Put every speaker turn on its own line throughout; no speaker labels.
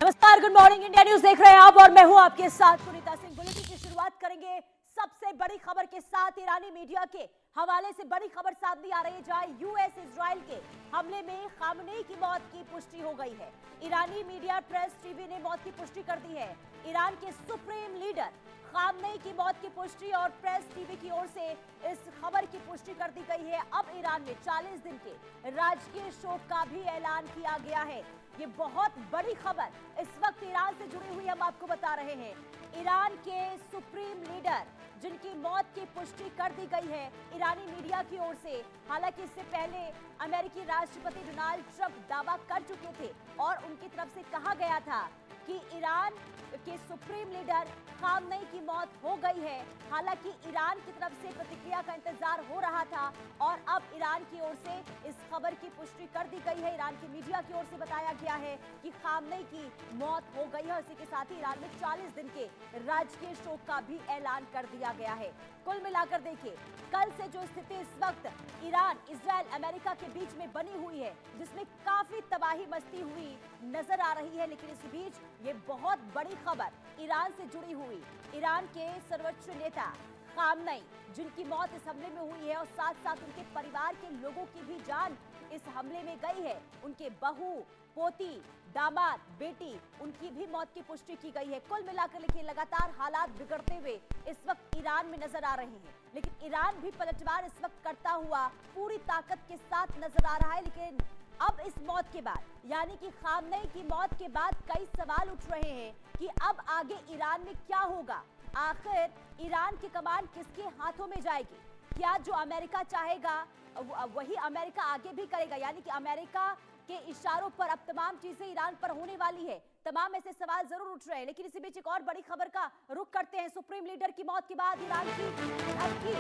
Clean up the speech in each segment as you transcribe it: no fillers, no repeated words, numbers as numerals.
नमस्कार, good morning. India news देख रहे हैं आप और मैं हूं आपके साथ पुनीता सिंह। बुलेटिन की शुरुआत करेंगे सबसे बड़ी खबर के साथ। ईरानी मीडिया के हवाले से बड़ी खबर सामने आ रही है, जहां यूएस इजराइल के हमले में खामनेई की मौत की पुष्टि हो गई है। ईरानी मीडिया प्रेस टीवी ने मौत की पुष्टि कर दी है। ईरान के सुप्रीम लीडर खामनेई की मौत की पुष्टि और प्रेस टीवी की ओर से इस खबर की पुष्टि कर दी गई है। अब ईरान में 40 दिन के राजकीय शोक का भी ऐलान किया गया है। ये बहुत बड़ी खबर इस वक्त ईरान से जुड़ी हुई हम आपको बता रहे हैं। ईरान के सुप्रीम लीडर जिनकी मौत की पुष्टि कर दी गई है ईरानी मीडिया की ओर से। हालांकि इससे पहले अमेरिकी राष्ट्रपति डोनाल्ड ट्रंप दावा कर चुके थे और उनकी तरफ से कहा गया था कि ईरान के सुप्रीम लीडर खामनेई की मौत हो गई है। हालांकि ईरान की तरफ से प्रतिक्रिया का इंतजार हो रहा था और अब ईरान की ओर से इस खबर की पुष्टि कर दी गई है। ईरान की मीडिया की ओर से बताया गया है कि खामनेई की मौत हो गई है। इसी के साथ ही ईरान में 40 दिन के राजकीय शोक का भी ऐलान कर दिया गया है। कुल मिलाकर देखिए, कल से जो स्थिति इस वक्त ईरान, इजराइल, अमेरिका के बीच में बनी हुई है, जिसमें काफी तबाही मचती हुई नजर आ रही है, लेकिन इस बीच ये बहुत बड़ी खबर ईरान से जुड़ी हुई। ईरान के सर्वोच्च नेता खामनेई जिनकी मौत इस हमले में हुई है और साथ साथ उनके परिवार के लोगों की भी जान इस हमले में गई है। उनके बहू, पोती, दामाद, बेटी, उनकी भी मौत की पुष्टि की गई है। कुल मिलाकर देखिए, लगातार हालात बिगड़ते हुए इस वक्त ईरान में नजर आ रहे हैं, लेकिन ईरान भी पलटवार इस वक्त करता हुआ पूरी ताकत के साथ नजर आ रहा है। लेकिन अब इस मौत के बाद, यानी कि खामनेई की मौत के बाद कई सवाल उठ रहे हैं कि अब आगे ईरान में क्या होगा। आखिर ईरान की कमान किसके हाथों में जाएगी? क्या जो अमेरिका चाहेगा वही अमेरिका आगे भी करेगा? यानी कि अमेरिका के इशारों पर अब तमाम चीजें ईरान पर होने वाली है। तमाम ऐसे सवाल जरूर उठ रहे हैं, लेकिन इसी बीच एक और बड़ी खबर का रुख करते हैं। सुप्रीम लीडर की मौत के बाद ईरान की धमकी।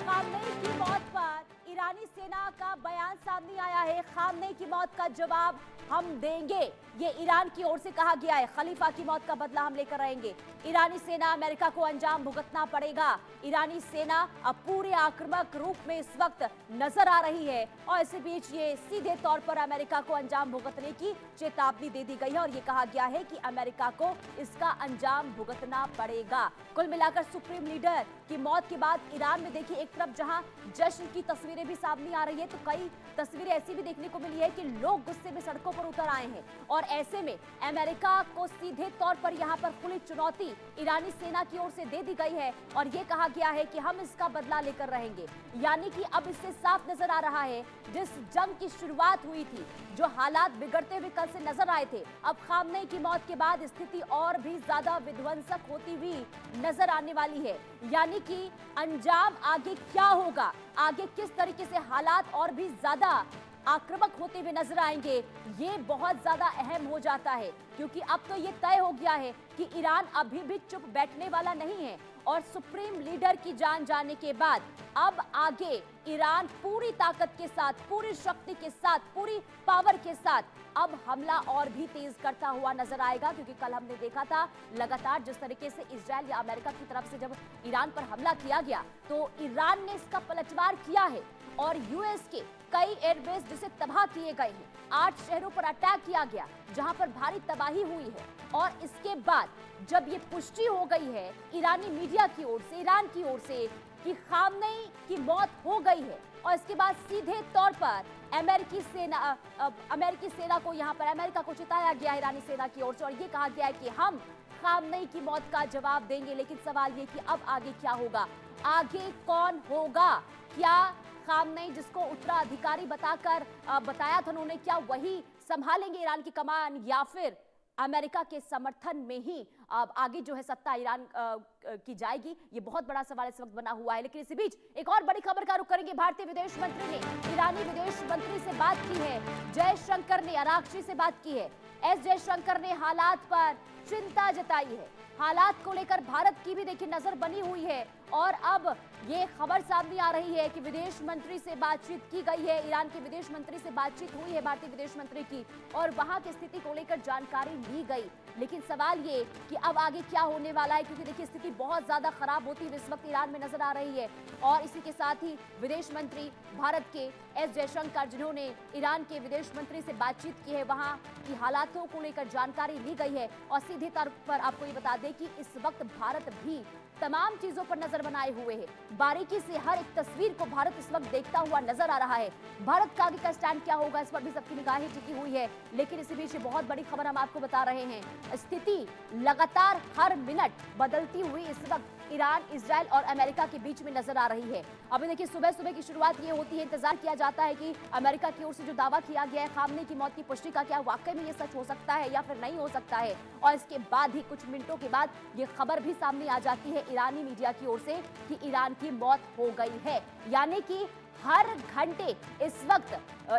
खामनेई की मौत पर ईरानी सेना का बयान सामने आया है। खामनेई की मौत का जवाब हम देंगे, ये ईरान की ओर से कहा गया है। खलीफा की मौत का बदला हम लेकर रहेंगे। ईरानी सेना अमेरिका को अंजाम भुगतना पड़ेगा। ईरानी सेना अब पूरे आक्रामक रूप में इस वक्त नजर आ रही है और इसी बीच ये सीधे तौर पर अमेरिका को अंजाम भुगतने की चेतावनी दे दी गई है और ये कहा गया है कि अमेरिका को इसका अंजाम भुगतना पड़ेगा। कुल मिलाकर सुप्रीम लीडर की मौत के बाद ईरान में देखिए, एक तरफ जहां जश्न की तस्वीरें भी सामने आ रही है, तो कई तस्वीरें ऐसी भी देखने को मिली है कि लोग गुस्से में सड़कों पर उतर आए हैं और ऐसे में अमेरिका को सीधे तौर पर यहां पर खुली चुनौती ईरानी सेना की ओर से दे दी गई है और यह कहा गया है कि हम इसका बदला लेकर रहेंगे। यानी कि अब इससे साफ नजर आ रहा है, जिस जंग की शुरुआत हुई थी, जो हालात बिगड़ते हुए कल से नजर आए थे, अब खामनेई की मौत के बाद स्थिति और भी ज्यादा विध्वंसक होती हुई नजर आने वाली है। यानी कि अंजाम आगे क्या होगा, आगे किस तरीके से हालात और भी ज्यादा आक्रामक होते हुए नजर आएंगे, ये बहुत ज्यादा अहम हो जाता है, क्योंकि अब तो ये तय हो गया है कि ईरान अभी भी चुप बैठने वाला नहीं है और सुप्रीम लीडर की जान जाने के बाद अब आगे ईरान पूरी ताकत के साथ, पूरी शक्ति के साथ, पूरी पावर के साथ अब हमला और भी तेज करता हुआ नजर आएगा। क्योंकि कल हमने देखा था लगातार जिस तरीके से इजराइल या अमेरिका की तरफ से जब ईरान पर हमला किया गया तो ईरान ने इसका पलटवार किया है और यूएस के कई एयरबेस जिसे तबाह किए गए हैं, 8 शहरों पर अटैक किया गया जहां पर भारी तबाही हुई है। और इसके बाद जब ये पुष्टि हो गई है ईरानी मीडिया की ओर से, ईरान की ओर से, कि खामनेई की मौत हो गई है और इसके बाद सीधे तौर पर अमेरिकी सेना को, यहाँ पर अमेरिका को चिताया गया ईरानी सेना की ओर से और ये कहा गया है कि हम खामनेई की मौत का जवाब देंगे। लेकिन सवाल ये कि अब आगे क्या होगा, आगे कौन होगा? क्या खामनेई जिसको उत्तराधिकारी बताया था उन्होंने, क्या वही संभालेंगे ईरान की कमान या फिर अमेरिका के समर्थन में ही आगे जो है सत्ता ईरान की जाएगी? ये बहुत बड़ा सवाल इस वक्त बना हुआ है। लेकिन इसी बीच एक और बड़ी खबर का रुख करेंगे। भारतीय विदेश मंत्री ने ईरानी विदेश मंत्री से बात की है। जयशंकर ने अरागची से बात की है। एस जयशंकर ने हालात पर चिंता जताई है। हालात को लेकर भारत की भी देखिए नजर बनी हुई है और अब ये खबर सामने आ रही है कि विदेश मंत्री से बातचीत की गई है, ईरान के विदेश मंत्री से बातचीत हुई है भारतीय विदेश मंत्री की, और वहां की स्थिति को लेकर जानकारी ली गई। लेकिन सवाल ये कि अब आगे क्या होने वाला है, क्योंकि देखिए स्थिति बहुत ज्यादा खराब होती हुई इस वक्त ईरान में नजर आ रही है। और इसी के साथ ही विदेश मंत्री भारत के एस जयशंकर, जिन्होंने ईरान के विदेश मंत्री से बातचीत की है, वहां की हालातों को लेकर जानकारी ली गई है। और सीधे तौर पर आपको ये बता दें कि इस वक्त भारत भी तमाम चीजों पर नजर बनाए हुए है। बारीकी से हर एक तस्वीर को भारत इस वक्त देखता हुआ नजर आ रहा है। भारत का आगे का स्टैंड क्या होगा, इस पर भी सबकी निगाहें टिकी हुई है। लेकिन इसी बीच बहुत बड़ी खबर हम आपको बता रहे हैं, स्थिति लगातार हर मिनट बदलती हुई इस वक्त ईरान, इजराइल और अमेरिका के बीच में नजर आ रही है। अभी देखिए सुबह सुबह की शुरुआत ये होती है, इंतजार किया जाता है कि अमेरिका की ओर से जो दावा किया गया है खामनेई की मौत की पुष्टि का, क्या वाकई में ये सच हो सकता है या फिर नहीं हो सकता है। और इसके बाद ही कुछ मिनटों के बाद ये खबर भी सामने आ जाती है ईरानी मीडिया की ओर से कि ईरान की मौत हो गई है। यानी कि हर घंटे इस वक्त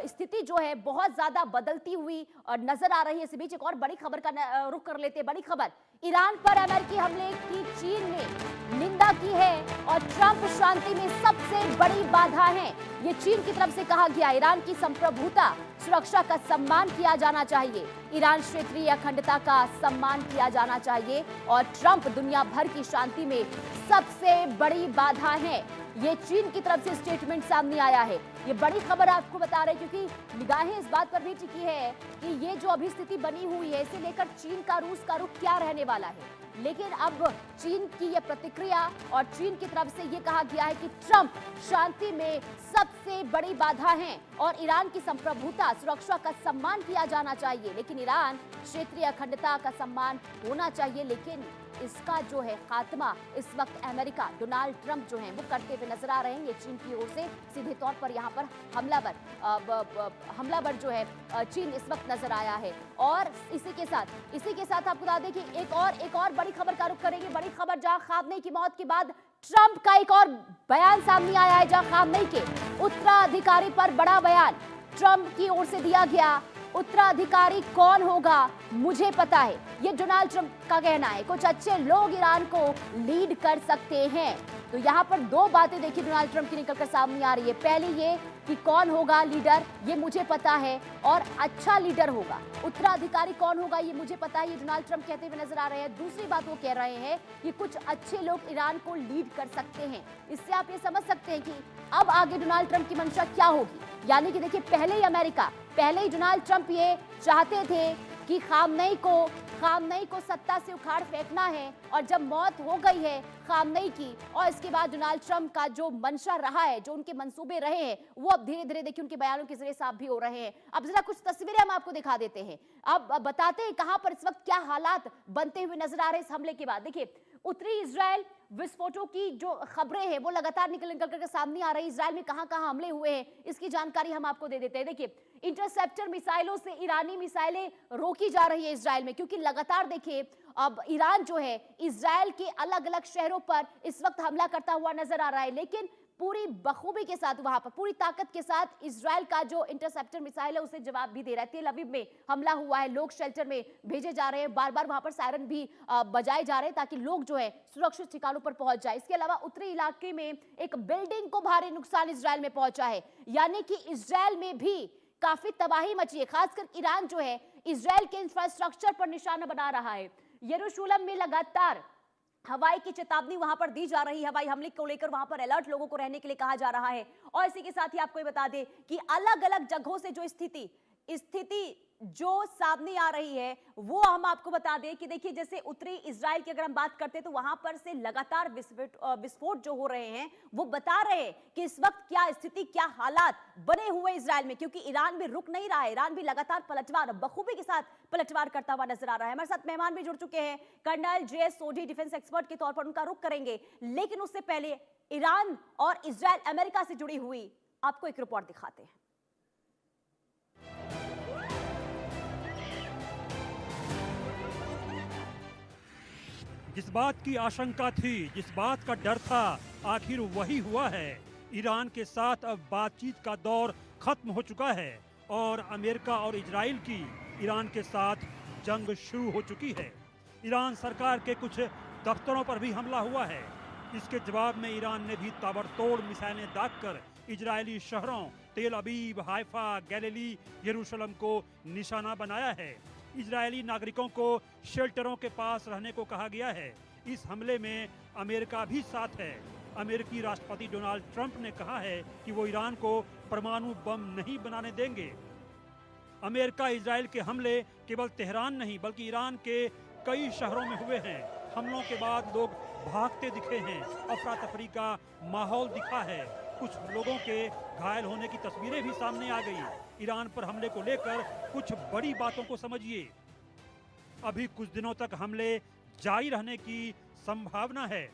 स्थिति जो है बहुत ज्यादा बदलती हुई नजर आ रही है। इसी बीच एक और बड़ी खबर का रुख कर लेते हैं। बड़ी खबर, ईरान पर अमेरिकी हमले की चीन ने निंदा की है और ट्रंप शांति में सबसे बड़ी बाधा है, ये चीन की तरफ से कहा गया। ईरान की संप्रभुता, सुरक्षा का सम्मान किया जाना चाहिए, ईरान क्षेत्रीय अखंडता का सम्मान किया जाना चाहिए और ट्रंप दुनिया भर की शांति में सबसे बड़ी बाधा है, ये चीन की तरफ से स्टेटमेंट सामने आया है। ये बड़ी खबर आपको बता रहे हैं क्योंकि निगाहें इस बात पर भी टिकी है कि ये जो अभी स्थिति बनी हुई है, इसे लेकर चीन का, रूस का रुख क्या रहने वाला है। लेकिन अब चीन की ये प्रतिक्रिया और चीन की तरफ से ये कहा गया है कि ट्रंप शांति में सबसे बड़ी बाधा है और ईरान की संप्रभुता, सुरक्षा का सम्मान किया जाना चाहिए, लेकिन ईरान क्षेत्रीय अखंडता का सम्मान होना चाहिए। लेकिन इसका जो है खात्मा इस वक्त अमेरिका, डोनाल्ड ट्रंप जो है वो करते हुए नजर आ रहे हैं। ये चीन की ओर से सीधे तौर पर यहाँ पर हमलावर जो है चीन इस वक्त नजर आया है। और इसी के साथ आपको बता दें कि एक और बड़ी खबर का रुख करेंगे। बड़ी खबर, जहां खामनेई की मौत के बाद ट्रंप का एक और बयान सामने आया है, जहां खामनेई के उत्तराधिकारी पर बड़ा बयान ट्रंप की ओर से दिया गया। उत्तराधिकारी कौन होगा मुझे पता है, ये डोनाल्ड ट्रंप का कहना है। कुछ अच्छे लोग ईरान को लीड कर सकते हैं। तो यहाँ पर दो बातें देखिए डोनाल्ड ट्रंप की निकलकर सामने आ रही है। पहली ये कि कौन होगा लीडर, ये मुझे पता है, और अच्छा लीडर होगा। उत्तराधिकारी कौन होगा ये मुझे पता है, ये डोनाल्ड ट्रंप कहते हुए नजर आ रहे हैं। दूसरी बात वो कह रहे हैं कि कुछ अच्छे लोग ईरान को लीड कर सकते हैं। इससे आप ये समझ सकते हैं कि अब आगे डोनाल्ड ट्रंप की मंशा क्या होगी। यानी कि देखिए पहले ही डोनाल्ड ट्रंप ये चाहते थे कि खामनेई को सत्ता से उखाड़ फेंकना है, और जब मौत हो गई है खामनेई की, और इसके बाद डोनाल्ड ट्रंप का जो मंशा रहा है, जो उनके मंसूबे रहे हैं, वो अब धीरे धीरे देखिए उनके बयानों के जरिए साफ भी हो रहे हैं। अब जरा कुछ तस्वीरें हम आपको दिखा देते हैं, अब बताते हैं कहां पर इस वक्त क्या हालात बनते हुए नजर आ रहे हैं इस हमले के बाद। देखिए उत्तरी इजराइल विस्फोटों की जो खबरें हैं वो लगातार निकल कर सामने आ रही है। इजराइल में कहां हमले हुए हैं इसकी जानकारी हम आपको दे देते हैं। देखिए इंटरसेप्टर मिसाइलों से ईरानी मिसाइलें रोकी जा रही है इजराइल में, क्योंकि लगातार देखिए अब ईरान जो है इजराइल के अलग अलग शहरों पर इस वक्त हमला करता हुआ नजर आ रहा है। लेकिन पूरी बखूबी के साथ, वहां पर पूरी ताकत के साथ इजराइल का जो इंटरसेप्टर मिसाइल है उसे जवाब भी दे रहा है। तेल अवीव में हमला हुआ है, लोग शेल्टर में भेजे जा रहे हैं, बार बार वहां पर सायरन भी बजाए जा रहे हैं ताकि लोग जो है सुरक्षित ठिकानों पर पहुंच जाए। इसके अलावा उत्तरी इलाके में एक बिल्डिंग को भारी नुकसान इजराइल में पहुंचा है, यानी कि इजराइल में भी काफी तबाही मची है। खासकर ईरान जो है इजराइल के इंफ्रास्ट्रक्चर पर निशाना बना रहा है। यरूशलेम में लगातार हवाई की चेतावनी वहां पर दी जा रही है, हवाई हमले को लेकर वहां पर अलर्ट लोगों को रहने के लिए कहा जा रहा है। और इसी के साथ ही आपको ये बता दें कि अलग अलग जगहों से जो स्थिति जो सामने आ रही है वो हम आपको बता दें कि देखिए जैसे उत्तरी इजराइल की अगर हम बात करते हैं तो वहां पर से लगातार विस्फोट जो हो रहे हैं वो बता रहे हैं कि इस वक्त क्या स्थिति, क्या हालात बने हुए इजराइल में, क्योंकि ईरान भी रुक नहीं रहा है। ईरान भी लगातार पलटवार, बखूबी के साथ पलटवार करता हुआ नजर आ रहा है। हमारे साथ मेहमान भी जुड़ चुके हैं, colonel JS Sodhi, defence expert के तौर पर उनका रुख करेंगे। लेकिन उससे पहले ईरान और इजराइल अमेरिका से जुड़ी हुई आपको एक रिपोर्ट दिखाते हैं।
जिस बात की आशंका थी, जिस बात का डर था, आखिर वही हुआ है। ईरान के साथ अब बातचीत का दौर खत्म हो चुका है और अमेरिका और इजराइल की ईरान के साथ जंग शुरू हो चुकी है। ईरान सरकार के कुछ दफ्तरों पर भी हमला हुआ है। इसके जवाब में ईरान ने भी ताबड़तोड़ मिसाइलें दागकर इजरायली शहरों तेल अबीब, हाइफा, गैलीली, यरूशलेम को निशाना बनाया है। इजरायली नागरिकों को शेल्टरों के पास रहने को कहा गया है। इस हमले में अमेरिका भी साथ है। अमेरिकी राष्ट्रपति डोनाल्ड ट्रंप ने कहा है कि वो ईरान को परमाणु बम नहीं बनाने देंगे। अमेरिका इजराइल के हमले केवल तेहरान नहीं बल्कि ईरान के कई शहरों में हुए हैं। हमलों के बाद लोग भागते दिखे हैं, अफरा तफरी का माहौल दिखा है, कुछ लोगों के घायल होने की तस्वीरें भी सामने आ गई। ईरान पर हमले को लेकर कुछ बड़ी बातों को समझिए। अभी कुछ दिनों तक हमले जारी रहने की संभावना है।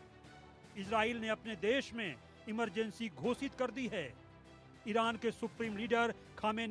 इजराइल ने अपने देश में इमरजेंसी घोषित कर दी है। ईरान के सुप्रीम लीडर खामेनी